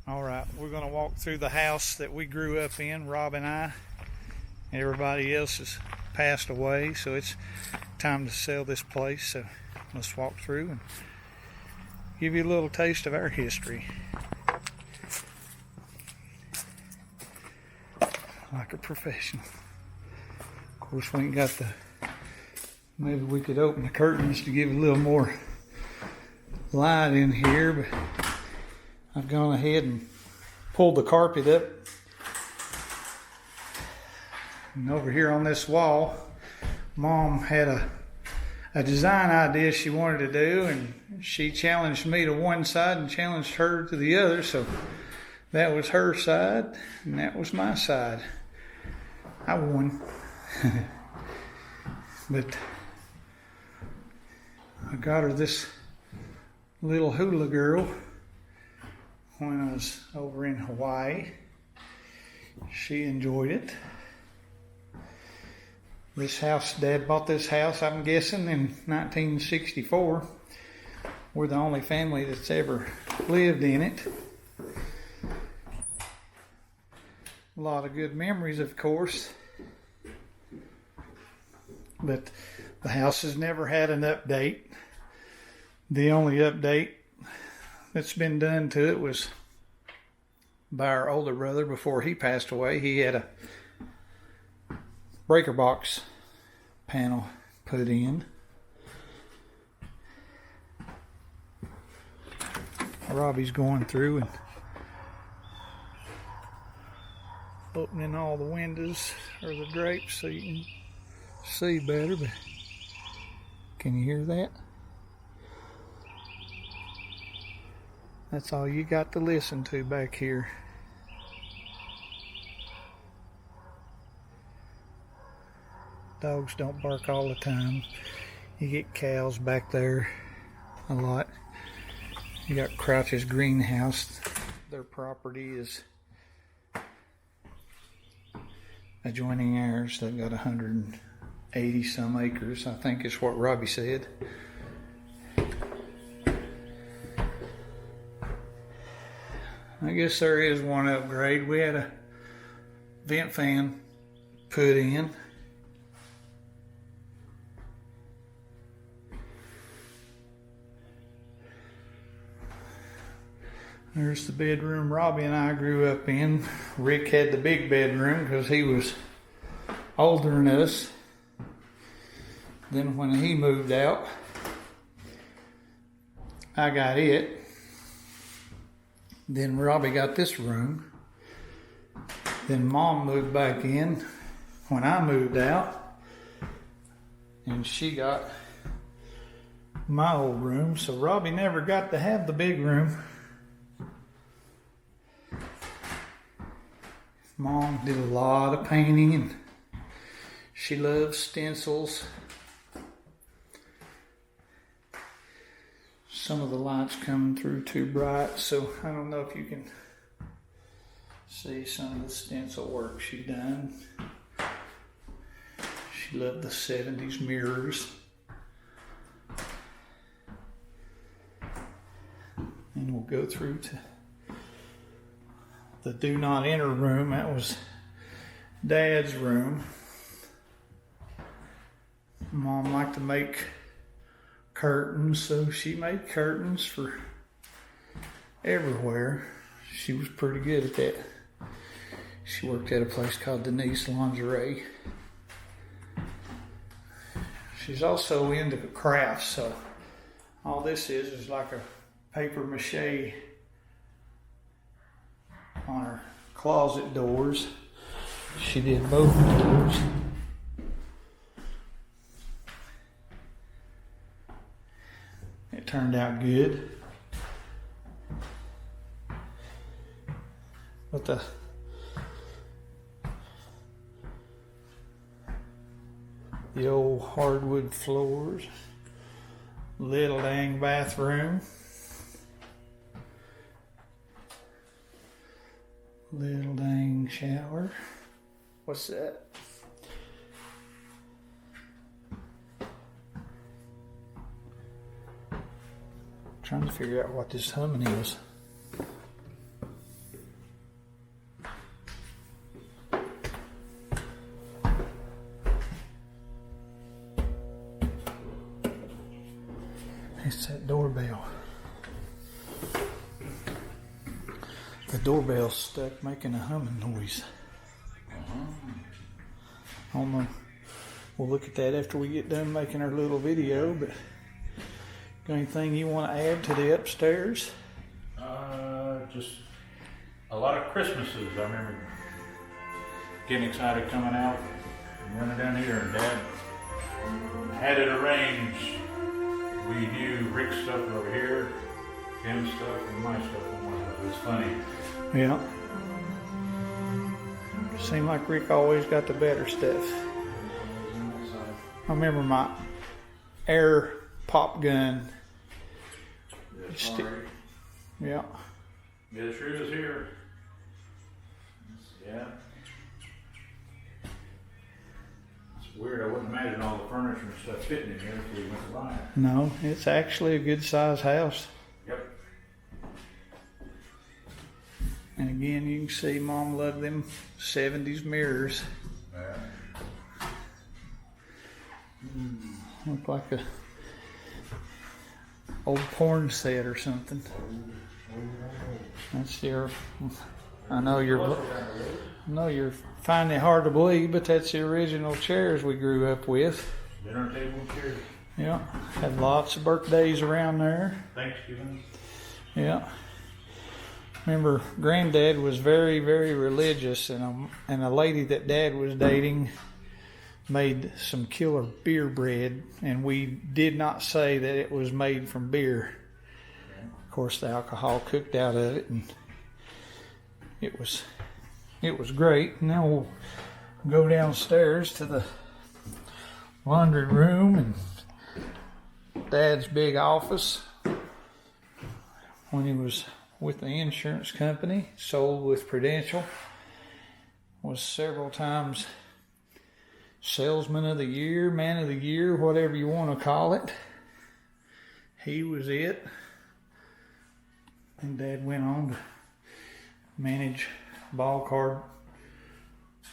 All right, we're going to walk through the house that we grew up in, Rob and I. Everybody else has passed away, so it's time to sell this place. So let's walk through and give you a little taste of our history. Like a professional. Of course, we ain't got the... Maybe we could open the curtains to give a little more light in here, but I've gone ahead and pulled the carpet up. And over here on this wall, Mom had a design idea she wanted to do, and she challenged me to one side and challenged her to the other. So that was her side, and that was my side. I won. But I got her this little hula girl when I was over in Hawaii. She enjoyed it. This house, Dad bought this house, I'm guessing, in 1964. We're the only family that's ever lived in it. A lot of good memories, of course. But the house has never had an update. The only update that's been done to it was by our older brother before he passed away. He had a breaker box panel put in. Robbie's going through and opening all the windows or the drapes so you can see better. But can you hear that? That's all you got to listen to back here. Dogs don't bark all the time. You get cows back there a lot. You got Crouch's greenhouse. Their property is adjoining ours. They've got 180 some acres, I think is what Robbie said. I guess there is one upgrade. We had a vent fan put in. There's the bedroom Robbie and I grew up in. Rick had the big bedroom because he was older than us. Then when he moved out, I got it. Then Robbie got this room. Then Mom moved back in when I moved out. And she got my old room. So Robbie never got to have the big room. Mom did a lot of painting and she loves stencils. Some of the lights coming through too bright, so I don't know if you can see some of the stencil work she done. She loved the 70s mirrors. And we'll go through to the do not enter room. That was Dad's room. Mom liked to make curtains, so she made curtains for everywhere. She was pretty good at that. She worked at a place called Denise Lingerie. She's also into crafts, so all this is like a paper mache on her closet doors. She did both doors. It turned out good. But the old hardwood floors, little dang bathroom. Little dang shower. What's that? Trying to figure out what this humming is. The doorbell's stuck making a humming noise. I don't know. We'll look at that after we get done making our little video, but got anything you want to add to the upstairs? Just a lot of Christmases. I remember getting excited coming out and running down here, and Dad had it arranged. We knew Rick's stuff over here, Tim's stuff, and my stuff. It was funny. Yeah. Seemed like Rick always got the better stuff. I remember my air pop gun. Yeah. Yeah, the true is here. Yeah. It's weird. I wouldn't imagine all the furniture and stuff fitting in here if we went to buy it. No, it's actually a good size house. Yep. And again, you can see Mom loved them 70s mirrors. Yeah. Look like a old porn set or something. That's your. I know you're finding it hard to believe, but that's the original chairs we grew up with. Dinner table and chairs. Yeah, had lots of birthdays around there. Thanksgiving. Yeah. Remember, Granddad was very, very religious, and a lady that Dad was dating made some killer beer bread, and we did not say that it was made from beer. Of course, the alcohol cooked out of it, and it was great. Now we'll go downstairs to the laundry room and Dad's big office. When he was with the insurance company, sold with Prudential, was several times Salesman of the Year, Man of the Year, whatever you want to call it. He was it. And Dad went on to manage ball card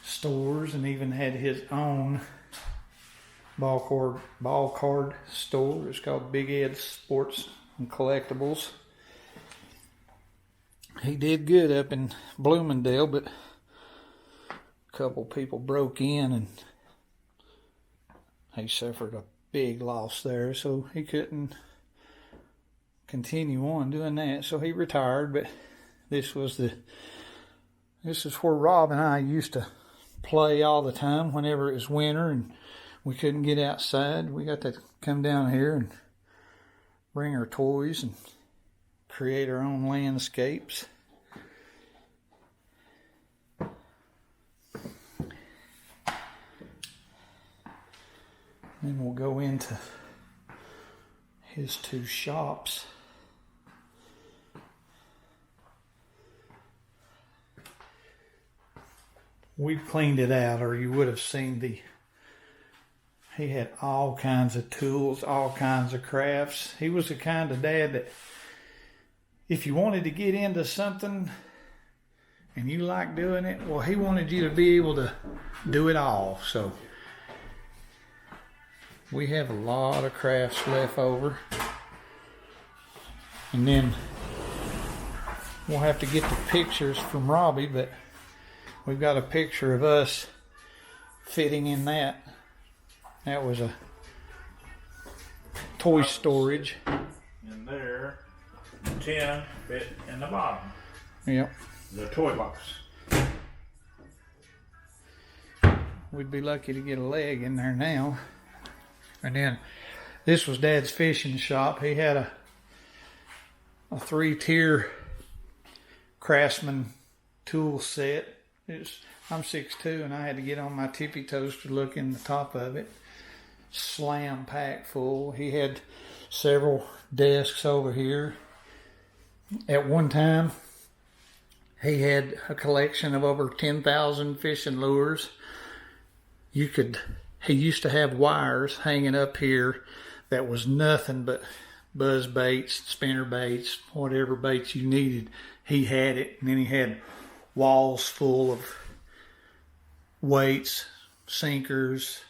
stores and even had his own ball card store. It's called Big Ed's Sports and Collectibles. He did good up in Bloomingdale, but a couple people broke in and he suffered a big loss there, so he couldn't continue on doing that. So he retired, but this is where Rob and I used to play all the time whenever it was winter and we couldn't get outside. We got to come down here and bring our toys and create our own landscapes. Then we'll go into his two shops. We've cleaned it out, or you would have seen he had all kinds of tools, all kinds of crafts. He was the kind of dad that if you wanted to get into something and you liked doing it, well, he wanted you to be able to do it all. So we have a lot of crafts left over. And then we'll have to get the pictures from Robbie, but we've got a picture of us fitting in that. That was a toy storage. In there, the tin fit in the bottom. Yep. The toy box. We'd be lucky to get a leg in there now. And then this was Dad's fishing shop. He had a 3-tier Craftsman tool set. I'm 6'2", and I had to get on my tippy toes to look in the top of it. Slam packed full. He had several desks over here. At one time, he had a collection of over 10,000 fishing lures. He used to have wires hanging up here that was nothing but buzz baits, spinner baits, whatever baits you needed. He had it, and then he had walls full of weights, sinkers,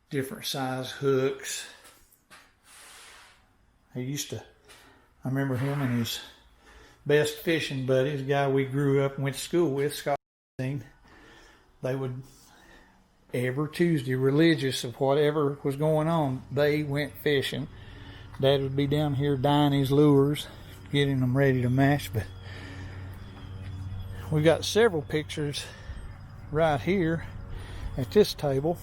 different size hooks. I remember him and his best fishing buddies, a guy we grew up and went to school with, Scott. They would, every Tuesday, religious of whatever was going on, they went fishing. Dad would be down here dyeing his lures, getting them ready to mash. But we got several pictures right here at this table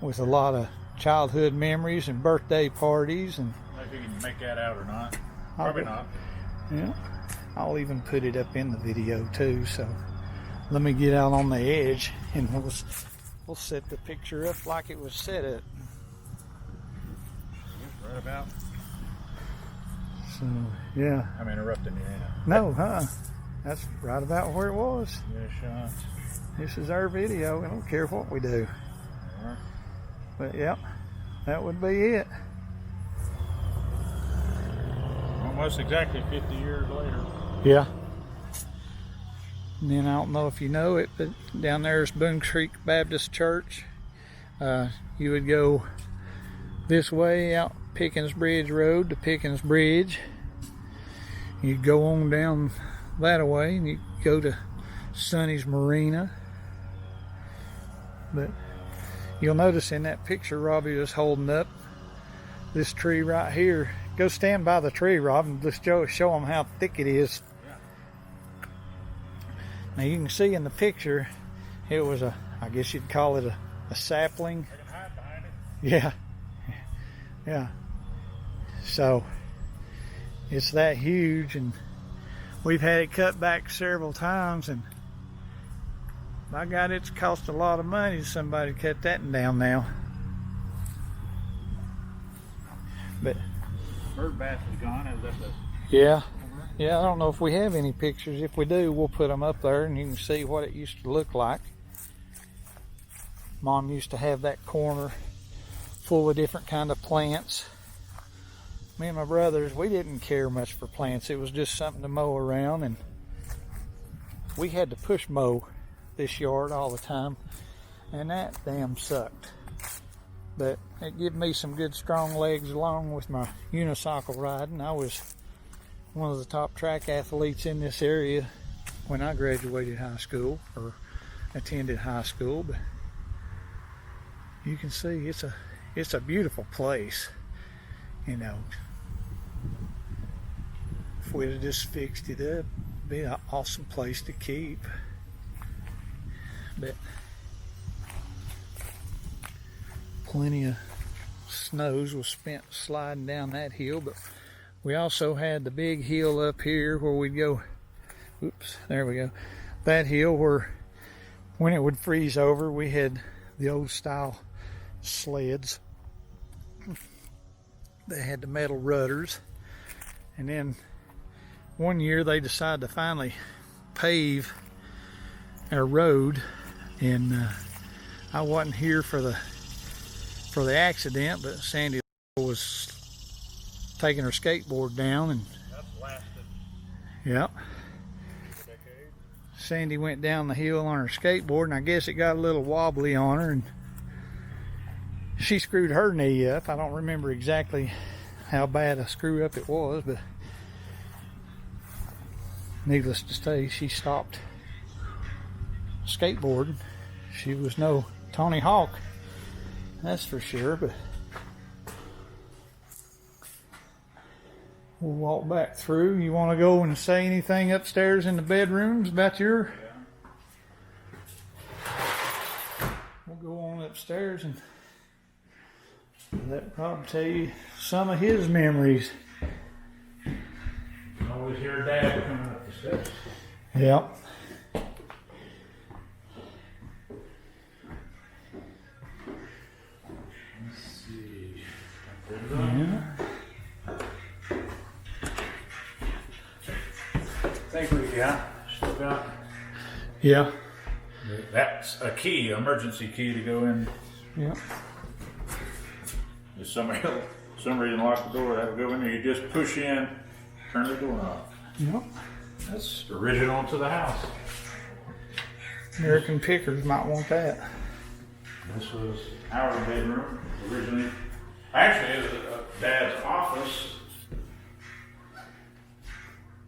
with a lot of childhood memories and birthday parties. And I don't know if you can make that out or not. Probably not. Yeah, I'll even put it up in the video too. So let me get out on the edge and we'll set the picture up like it was set up. Right about. So yeah. I'm interrupting you now. No, that's right about where it was. Yeah, shots. This is our video. I don't care what we do. All right. But yep, that would be it. Almost exactly 50 years later. Yeah. And then I don't know if you know it, but down there is Boone Creek Baptist Church. You would go this way out Pickens Bridge Road to Pickens Bridge. You'd go on down that way and you go to Sonny's Marina. But you'll notice in that picture Robbie was holding up this tree right here. Go stand by the tree, Rob, and just show them how thick it is. Now you can see in the picture, it was I guess you'd call it a sapling. I can hide behind it. Yeah. Yeah. So it's that huge, and we've had it cut back several times, and by God, it's cost a lot of money to somebody to cut that down now. But Bird bass is gone. Is that the... yeah, I don't know if we have any pictures. If we do, we'll put them up there and you can see what it used to look like. Mom used to have that corner full of different kind of plants. Me and my brothers, we didn't care much for plants. It was just something to mow around, and we had to push mow this yard all the time, and that damn sucked. But it gave me some good strong legs along with my unicycle riding. I was one of the top track athletes in this area when I graduated high school or attended high school. But you can see it's a beautiful place. You know, if we'd have just fixed it up, it'd be an awesome place to keep. But plenty of snows was spent sliding down that hill, but we also had the big hill up here where we'd go, oops, there we go, that hill where when it would freeze over, we had the old style sleds. They had the metal rudders, and then one year they decided to finally pave our road, and I wasn't here for the accident, but Sandy was taking her skateboard down, and That's lasted. Yep. Decades. Sandy went down the hill on her skateboard, and I guess it got a little wobbly on her, and she screwed her knee up. I don't remember exactly how bad a screw up it was, but needless to say, she stopped skateboarding. She was no Tony Hawk, that's for sure. But we'll walk back through. You want to go and say anything upstairs in the bedrooms about your... We'll go on upstairs and let Rob tell you some of his memories. I always hear Dad coming up the steps. Yep. Let's see. Yeah. Think we still got. Yeah. That's a key, emergency key to go in. Yeah. If somebody, some reason lock the door, that would go in there. You just push in, turn the door off. Yep. That's original to the house. American pickers might want that. This was our bedroom originally. Actually, it was Dad's office.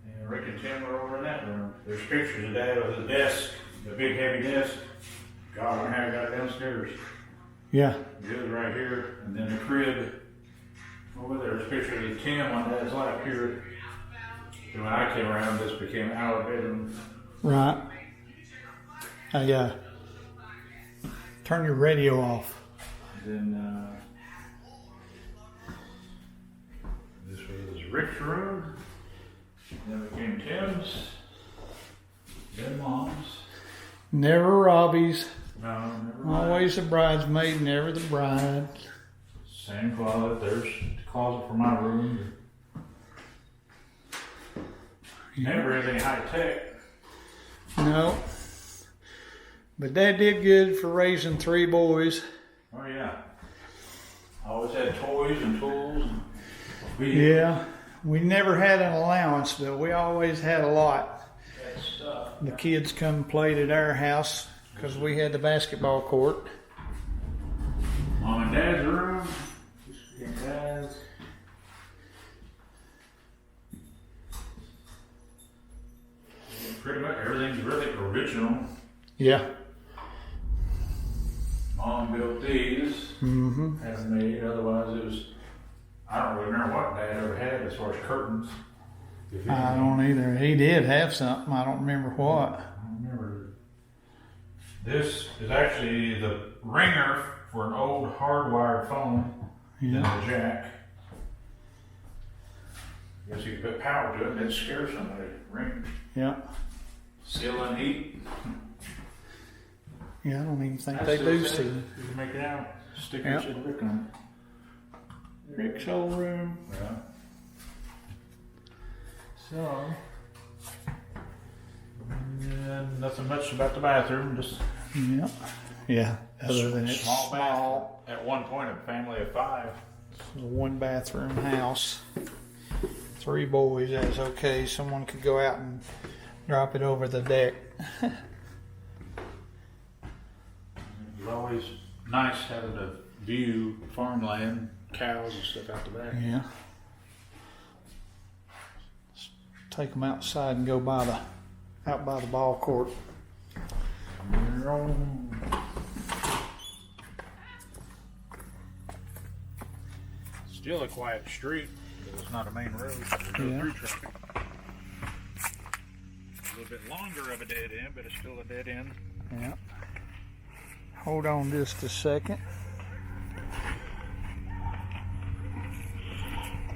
And Rick and and Tim were over in that room. There's pictures of Dad with his desk, the big heavy desk. God, I don't know how he got it downstairs. Yeah. It was right here, and then the crib. Over there's pictures of Tim on Dad's lap here. And when I came around, this became our bedroom. Right. Turn your radio off. Then this was Rick's room. Then became Tim's. Then Mom's. Never Robbie's. No, never mind. Always the bridesmaid, never the bride. Same closet. There's the closet for my room. Never anything high tech. No. But Dad did good for raising 3 boys. Oh yeah. Always had toys and tools. And Yeah. We never had an allowance, but we always had a lot. had stuff. The kids come and played at our house because we had the basketball court. Mom and Dad's room. And Dad's. Pretty much everything's really original. Yeah. Mom built these. Mm-hmm. Had them made. Otherwise, it was. I don't really remember what Dad ever had as far as curtains. If I anything. don't either. He did have something. I don't remember what. I don't remember. This is actually the ringer for an old hardwired phone. Then Yeah. the jack. I guess you could put power to it and it'd scare somebody. Ring. Yeah. Seal and heat. Yeah, I don't even think I they still do say see. You can make it out. Stickers Yep. and Rick on it. Rick's old room. Yeah. So. And nothing much about the bathroom, just Yeah. Yeah. Other than it's small small. bath. At one point, a family of 5. It's a 1-bathroom house. 3 boys. That's okay. Someone could go out and drop it over the deck. It was always nice having a view, farmland, cows and stuff out the back. Yeah. Take them outside and go out by the ball court. Still a quiet street, but it's not a main road. There's no Yeah. through traffic. A little bit longer of a dead end, but it's still a dead end. Yeah. Hold on just a second.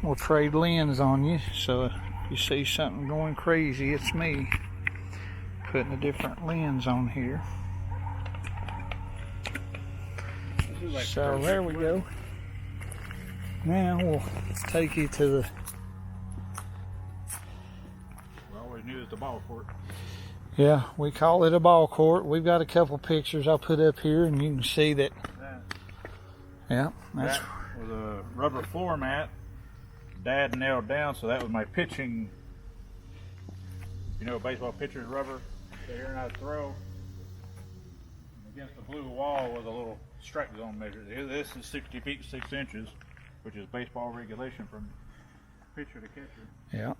We'll trade lens on you, so if you see something going crazy, it's me putting a different lens on here. This is like So there we go. Now we'll take you to the. We always knew it was the ball court. Yeah, we call it a ball court. We've got a couple pictures I'll put up here, and you can see that. Yeah, that's. That was a rubber floor mat. Dad nailed down, so that was my pitching. You know, baseball pitcher's rubber. So here and I throw. Against the blue wall was a little strike zone measure. This is 60 feet 6 inches, which is baseball regulation from pitcher to catcher. Yeah.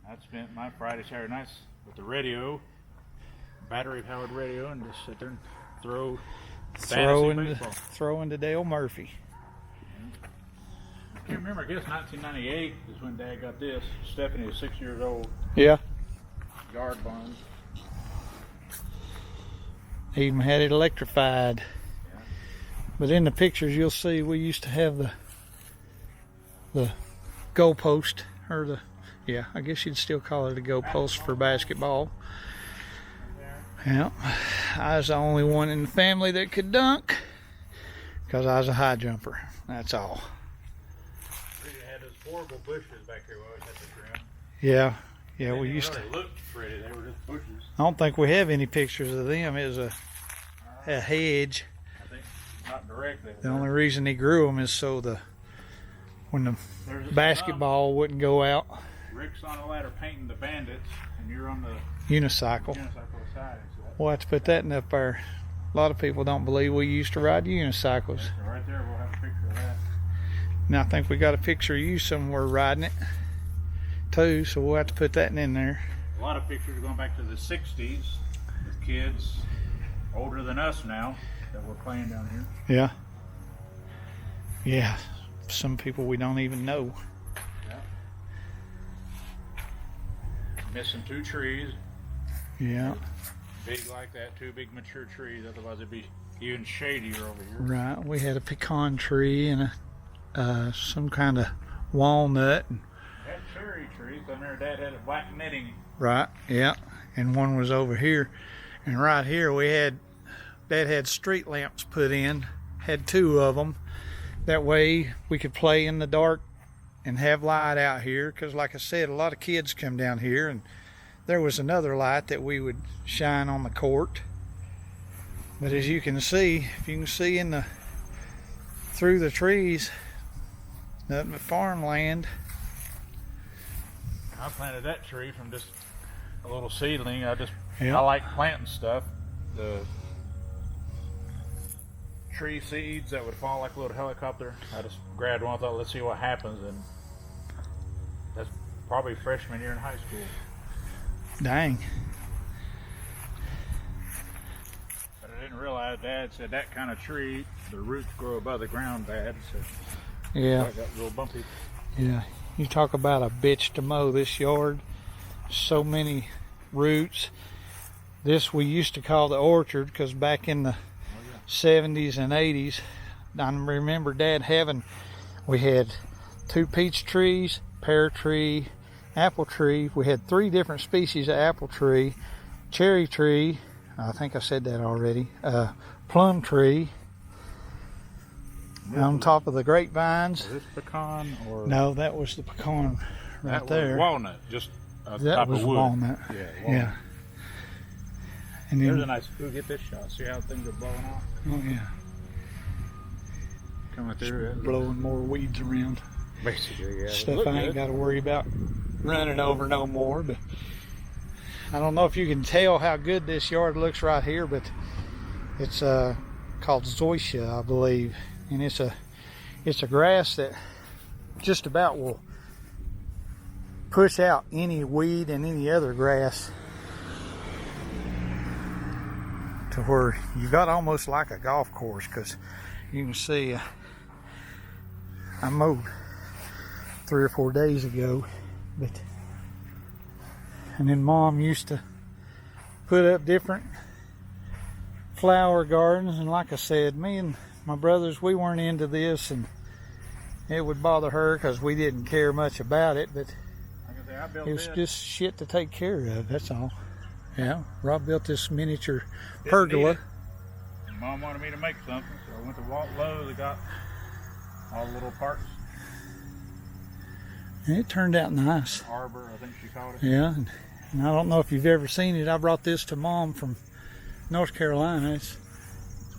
I spent my Friday, Saturday nights with the radio, battery-powered radio, and just sit there and throw Throw into Dale Murphy. I can't remember. I guess 1998 is when Dad got this. Stephanie was 6 years old. Yeah. Yard barn. Even had it electrified. Yeah. But in the pictures you'll see we used to have the goalpost, or the, yeah, I guess you'd still call it a goalpost for basketball. Yeah, I was the only one in the family that could dunk because I was a high jumper. That's all. We had those horrible bushes back here we always had to trim. Yeah, They we didn't used to. really look pretty. They were just bushes. I don't think we have any pictures of them. It was a hedge. I think not directly. The only reason he grew them is so when the basketball wouldn't go out. Rick's on the ladder painting the bandits, and you're on the Unicycle. unicycle side. So We'll have to put that in up there. A lot of people don't believe we used to ride unicycles. so right there, we'll have a picture of that. And I think we got a picture of you somewhere riding it. too, so we'll have to put that in there. A lot of pictures going back to the 60s with kids older than us now that were playing down here. Yeah. Yeah. Some people we don't even know. Yeah. Missing 2 trees. Yeah. Big like that, 2 big mature trees, otherwise it'd be even shadier over here. Right. We had a pecan tree and some kind of walnut. That cherry tree, I remember Dad had a black netting. Right. Yeah. And one was over here. And right here Dad had street lamps put in, had 2 of them. That way we could play in the dark and have light out here, because like I said, a lot of kids come down here, and there was another light that we would shine on the court. But as you can see, if you can see through the trees, nothing but farmland. I planted that tree from just a little seedling. I Yeah. like planting stuff. The tree seeds that would fall like a little helicopter. I just grabbed one. I thought, let's see what happens. And that's probably freshman year in high school. Dang. But I didn't realize Dad said that kind of tree, the roots grow above the ground bad. So Yeah. I got real bumpy. Yeah. You talk about a bitch to mow this yard. So many roots. This we used to call the orchard, because back in the 70s and 80s, I remember Dad we had 2 peach trees, pear tree, apple tree. We had 3 different species of apple tree, cherry tree, I think I said that already, plum tree, on top of the grapevines. Is this pecan or? No, that was the pecan right that there. Was walnut, just a That type was of wood. walnut. Yeah, walnut. Yeah. And There's a then, nice. We'll get this shot. See how things are blowing off. oh yeah, Coming through it. blowing more weeds around. Basically, yeah. Stuff I ain't got to worry about running over no more. But I don't know if you can tell how good this yard looks right here, but it's called zoysia, I believe, and it's a grass that just about will push out any weed and any other grass, to where you got almost like a golf course, because you can see I mowed 3 or 4 days ago, and then Mom used to put up different flower gardens, and like I said, me and my brothers, we weren't into this, and it would bother her because we didn't care much about it, but it was just shit to take care of, that's all. Yeah, Rob built this miniature pergola. Mom wanted me to make something, so I went to Walt Lowe's. I got all the little parts. And it turned out nice. Arbor, I think she called it. Yeah, and I don't know if you've ever seen it. I brought this to Mom from North Carolina. It's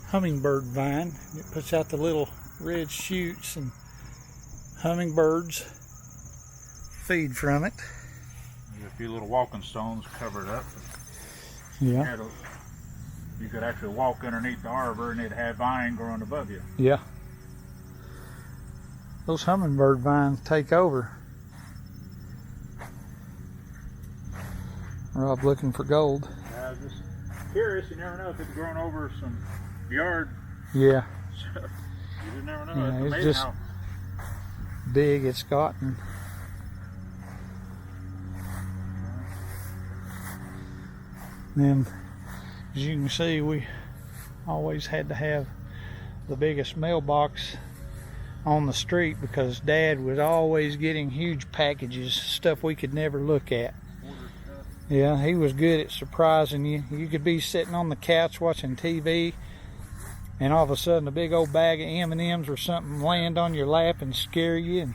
hummingbird vine. It puts out the little red shoots, and hummingbirds feed from it. There's a few little walking stones covered up. Yeah. You could actually walk underneath the arbor and it'd have vine growing above you. Yeah. Those hummingbird vines take over. Rob looking for gold. I was just curious. You never know if it's growing over some yard. Yeah. You just never know. Yeah, It's it's amazing just how big it's gotten. Then, as you can see, we always had to have the biggest mailbox on the street, because Dad was always getting huge packages, stuff we could never look at. Yeah, he was good at surprising you. You could be sitting on the couch watching TV, and all of a sudden a big old bag of M&Ms or something land on your lap and scare you,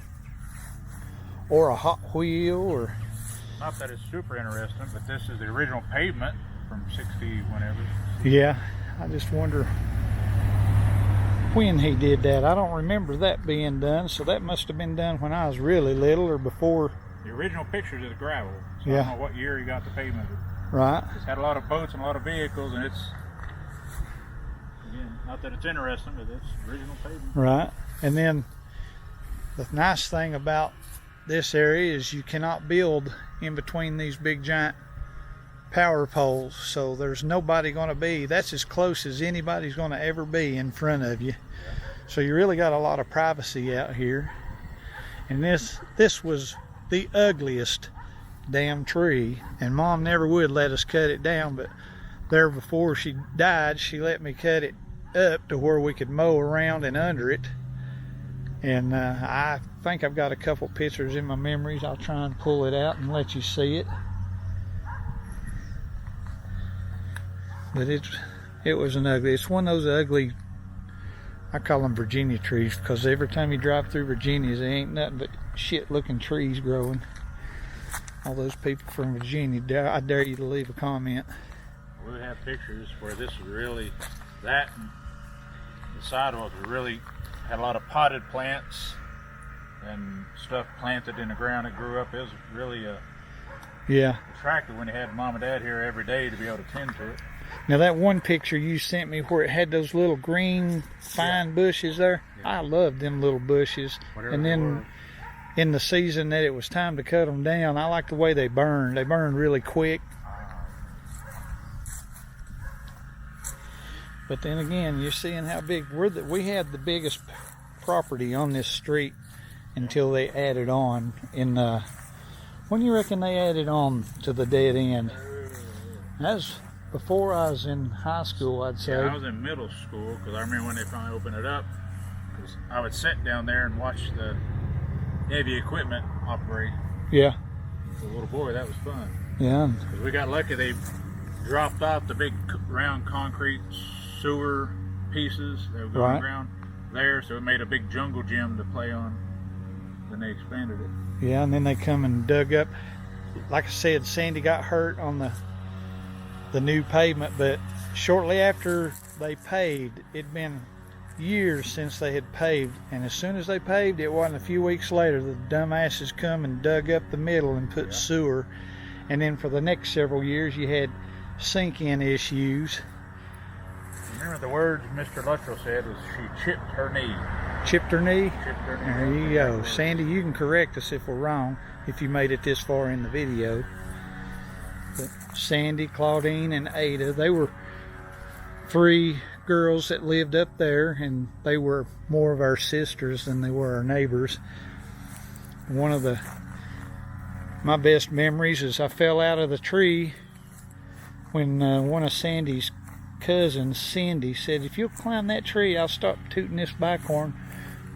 or a Hot Wheel, or... Not that it's super interesting, but this is the original pavement from 60 whenever. Yeah, I just wonder when he did that. I don't remember that being done, so that must have been done when I was really little, or before. The original pictures is gravel, so Yeah. I don't know what year he got the pavement. Right. It's had a lot of boats and a lot of vehicles, and it's, again, not that it's interesting, but it's original pavement. Right. And then the nice thing about this area is you cannot build in between these big giant power poles, so there's nobody going to be, that's as close as anybody's going to ever be in front of you. So you really got a lot of privacy out here. And this was the ugliest damn tree, and Mom never would let us cut it down, but there before she died she let me cut it up to where we could mow around and under it. And I think I've got a couple pictures in my memories. I'll try and pull it out and let you see it. But it was an ugly, it's one of those ugly, I call them Virginia trees, because every time you drive through Virginia there ain't nothing but shit looking trees growing. All those people from Virginia, I dare you to leave a comment. We have pictures where this is really, that and the sidewalk really had a lot of potted plants and stuff planted in the ground that grew up. It was really attractive when you had Mom and Dad here every day to be able to tend to it. Now that one picture you sent me where it had those little green fine bushes there, I loved them little bushes. Whatever. And then in the season that it was time to cut them down, I like the way they burned. They burned really quick. But then again, you're seeing how big we had the biggest property on this street until they added on in when you reckon they added on to the dead end? That's before I was in high school, I'd say. Yeah, I was in middle school, because I remember when they finally opened it up, because I would sit down there and watch the heavy equipment operate. Yeah. As a little boy, that was fun. Yeah. Because we got lucky, they dropped off the big round concrete sewer pieces that were going around there, so it made a big jungle gym to play on. Then they expanded it. Yeah, and then they come and dug up. Like I said, Sandy got hurt on the new pavement, but shortly after they paved, it'd been years since they had paved, and as soon as they paved, it wasn't a few weeks later the dumbasses come and dug up the middle and put sewer. And then for the next several years you had sink-in issues. Remember the words Mr. Luttrell said was she chipped her knee. Chipped her knee? Chipped her knee. There you go. Sandy, you can correct us if we're wrong, if you made it this far in the video. But Sandy, Claudine, and Ada, they were 3 girls that lived up there, and they were more of our sisters than they were our neighbors. One of my best memories is I fell out of the tree when one of Sandy's cousins, Cindy, said, "If you'll climb that tree, I'll stop tooting this bicorn."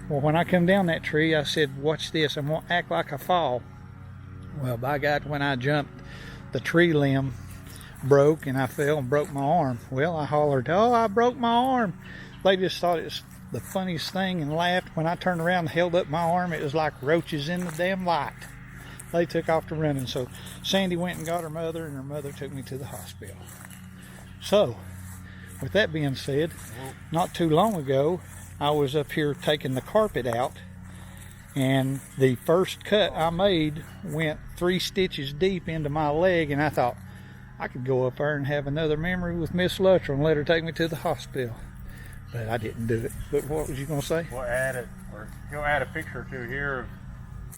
Well, when I come down that tree, I said, "Watch this, I'm gonna act like I fall." Well, by God, when I jumped, the tree limb broke and I fell and broke my arm. Well, I hollered, "Oh, I broke my arm." They just thought it was the funniest thing and laughed. When I turned around and held up my arm, it was like roaches in the damn light. They took off to running. So Sandy went and got her mother, and her mother took me to the hospital. So, with that being said, not too long ago, I was up here taking the carpet out, and the first cut I made went 3 stitches deep into my leg, and I thought I could go up there and have another memory with Miss Luttrell and let her take me to the hospital. But I didn't do it. But what was you going to say? We'll add it, or you'll add a picture or two here of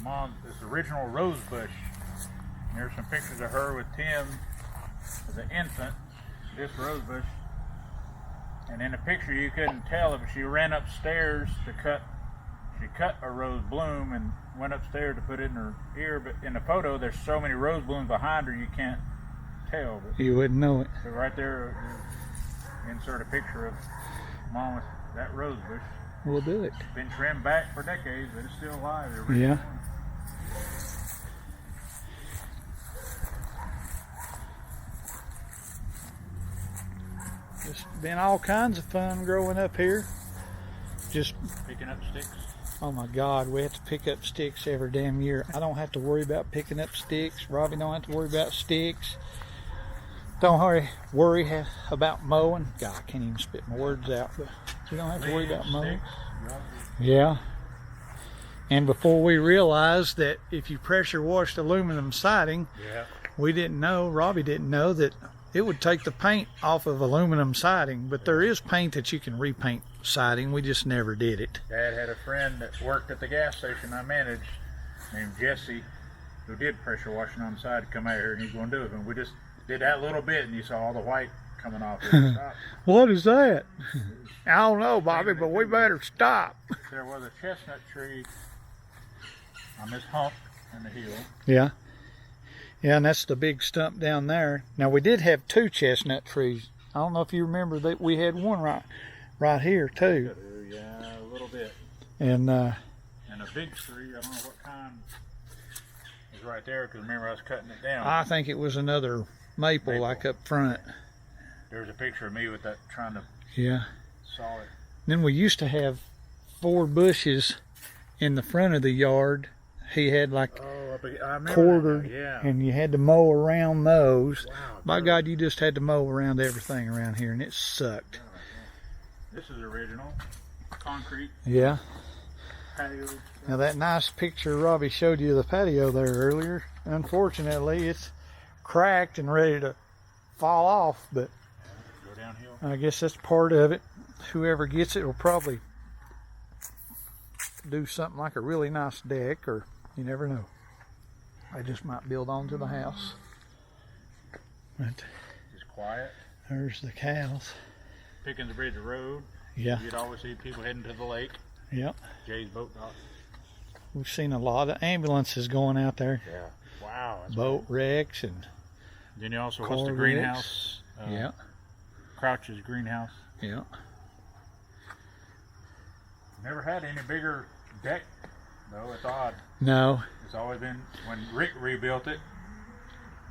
Mom, this original rose bush. And there's some pictures of her with Tim as an infant, this rose bush. And in the picture you couldn't tell it, but she ran upstairs to she cut a rose bloom and went upstairs to put it in her ear. But in the photo there's so many rose blooms behind her you can't tell. But You wouldn't know it. so right there, insert a picture of Mom with that rose bush. We'll do it. Been trimmed back for decades, but it's still alive. The original Yeah. one. It's been all kinds of fun growing up here. Just, Picking up sticks. oh my God, we have to pick up sticks every damn year. I don't have to worry about picking up sticks. Robbie don't have to worry about sticks. Don't worry about mowing. God, I can't even spit my words out, but we don't have to worry about mowing. Yeah. And before we realized that if you pressure washed aluminum siding, we didn't know, Robbie didn't know, that it would take the paint off of aluminum siding. But there is paint that you can repaint siding. We just never did it. Dad had a friend that worked at the gas station I managed, named Jesse who did pressure washing on the side to come out here, and he's going to do it. And we just did that little bit, and you saw all the white coming off. What is that? I don't know, Bobby, but we better stop. There was a chestnut tree on this hump in the hill. Yeah. Yeah, and that's the big stump down there. Now, we did have 2 chestnut trees. I don't know if you remember that we had one right here, too. Yeah, a little bit. And a big tree, I don't know what kind, is right there, because remember I was cutting it down. I think it was another maple. Like up front. There's a picture of me with that trying to saw it. Then we used to have 4 bushes in the front of the yard. He had like quartered, and you had to mow around those. Wow, by God, you just had to mow around everything around here, and it sucked. This is original concrete. Yeah. Patio. Now that nice picture Robbie showed you of the patio there earlier, unfortunately it's cracked and ready to fall off, but go downhill. I guess that's part of it. Whoever gets it will probably do something like a really nice deck, or you never know. I just might build onto the house. But just quiet. There's the cows. Pickens Bridge Road. Yeah. You'd always see people heading to the lake. Yep. Jay's boat dock. We've seen a lot of ambulances going out there. Yeah. Wow. Boat wrecks and then you also what's the greenhouse? Yeah. Crouch's greenhouse. Yeah. Never had any bigger deck though. It's odd. No. It's always been when Rick rebuilt it.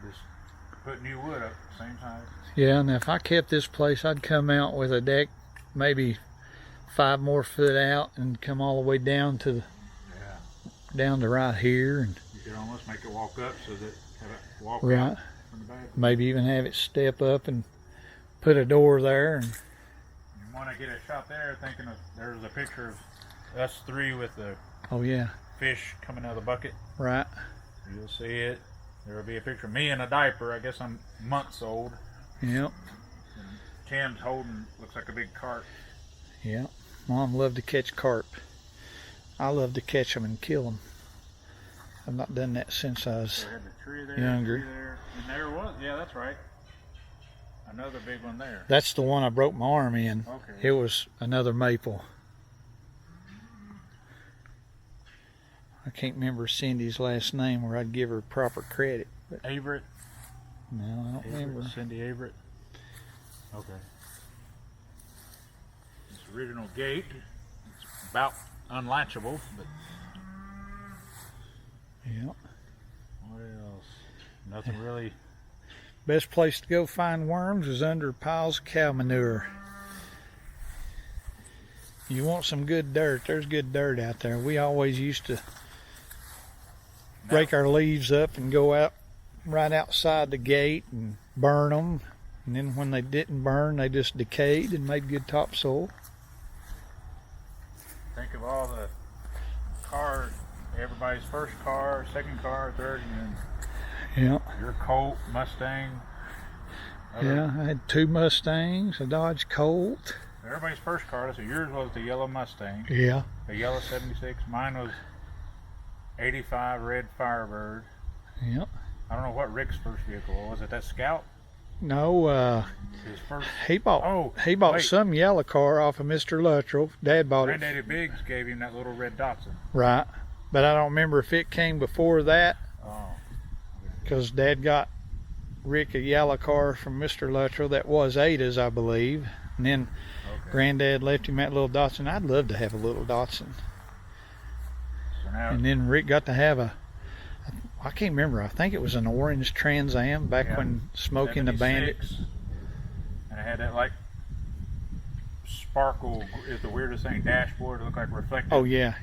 Just put new wood up same size. Yeah, and if I kept this place, I'd come out with a deck maybe 5 more foot out and come all the way down to down to right here, and you could almost make it walk up so that have it walk right out from the back. Maybe even have it step up and put a door there. And you want to get a shot there, thinking of there's a picture of us 3 with the fish coming out of the bucket. Right. You'll see it. There will be a picture of me in a diaper. I guess I'm months old. Yep. And Tim's holding looks like a big carp. Yep. Mom loved to catch carp. I love to catch them and kill them. I've not done that since I was younger. And there was, that's right. Another big one there. That's the one I broke my arm in. Okay. It was another maple. I can't remember Cindy's last name, or I'd give her proper credit. But Averett? No, I don't remember. Cindy Averett? Okay. This original gate, it's about unlatchable, but what else? Nothing really. Best place to go find worms is under piles of cow manure. You want some good dirt, there's good dirt out there. We always used to rake our leaves up and go out right outside the gate and burn them, and then when they didn't burn, they just decayed and made good topsoil. Think of all the cars, everybody's first car, second car, third, and then your Colt, Mustang. Yeah, I had 2 Mustangs, a Dodge Colt. Everybody's first car, so yours was the yellow Mustang. Yeah. The yellow 76. Mine was 85 red Firebird. Yep. I don't know what Rick's first vehicle was. It that Scout? No, his first. he bought some yellow car off of Mr. Luttrell. Dad bought it. Granddaddy Biggs gave him that little red Datsun. Right, but I don't remember if it came before that. Oh. Because Dad got Rick a yellow car from Mr. Luttrell that was Ada's, I believe, and then Granddad left him that little Datsun. I'd love to have a little Datsun. So now, and then Rick got to have I can't remember, I think it was an orange Trans Am back when Smokey and the Bandit. And it had that like sparkle, is the weirdest thing, dashboard, it looked like reflective. Oh yeah.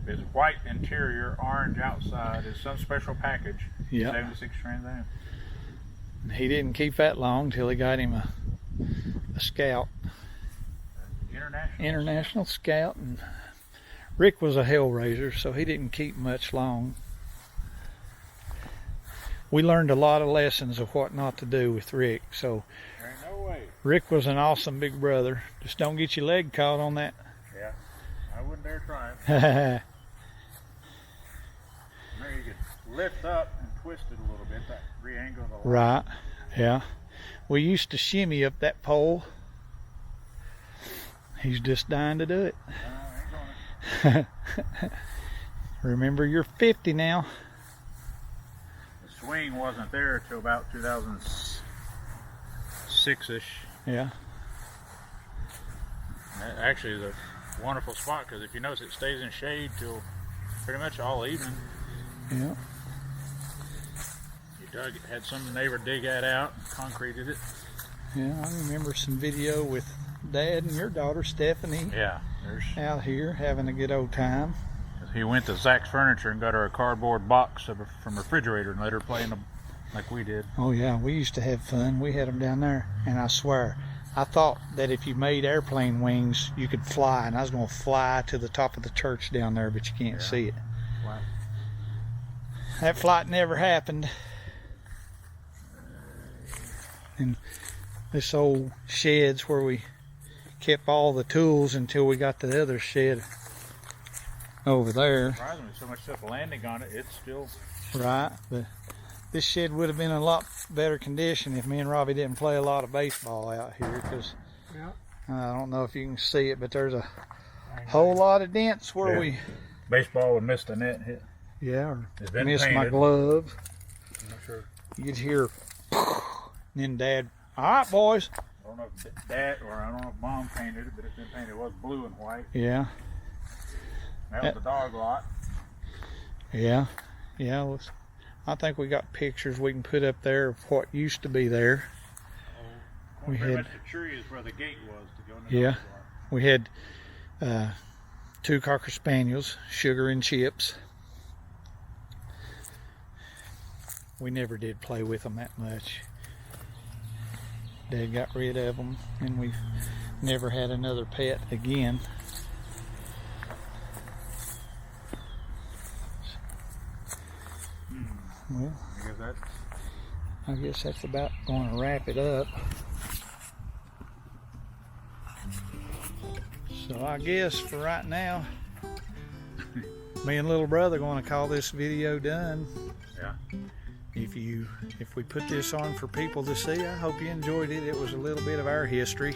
It's white interior, orange outside. It's some special package. Yeah. 76 Trans Am. He didn't keep that long till he got him a Scout. International Scout. And Rick was a hellraiser, so he didn't keep much long. We learned a lot of lessons of what not to do with Rick. So there ain't no way. Rick was an awesome big brother. Just don't get your leg caught on that. Yeah. I wouldn't dare try it. There you could lift up and twist it a little bit, that re-angle the line. Right, yeah. We used to shimmy up that pole. He's just dying to do it. I ain't gonna. Remember, you're 50 now. The swing wasn't there till about 2006-ish. Yeah. That actually is a wonderful spot because if you notice, it stays in shade till pretty much all evening. Yeah. You had some neighbor dig that out and concreted it. Yeah, I remember some video with Dad and your daughter Stephanie Yeah, out here having a good old time. he went to Zach's Furniture and got her a cardboard box from a refrigerator and let her play in them like we did. Oh yeah, we used to have fun. We had them down there, and I swear, I thought that if you made airplane wings, you could fly, and I was going to fly to the top of the church down there, but you can't see it. Wow. That flight never happened. And this old shed's where we kept all the tools until we got to the other shed over there. Surprisingly, so much stuff landing on it, it's still... Right, but this shed would have been in a lot better condition if me and Robbie didn't play a lot of baseball out here, because I don't know if you can see it, but there's a whole lot of dents where we... Baseball would miss the net hit. Yeah, or It's been missed my painted. glove. I'm not sure. You'd hear, and then Dad, all right, boys. I don't know if Dad or I don't know if Mom painted it, but it's been painted. It was blue and white. Yeah, That was the dog lot. yeah, yeah. I think we got pictures we can put up there of what used to be there. We Pretty had- much the tree is where the gate was to go in the Yeah. dog lot. We had 2 Cocker Spaniels, Sugar and Chips. We never did play with them that much. Dad got rid of them, and we never had another pet again. Well, I guess that's about going to wrap it up. So I guess for right now, me and little brother going to call this video done. Yeah. If we put this on for people to see, I hope you enjoyed it. It was a little bit of our history.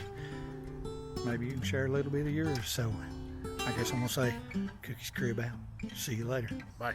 Maybe you can share a little bit of yours. So I guess I'm gonna say, Cookie's Crib out. See you later. Bye.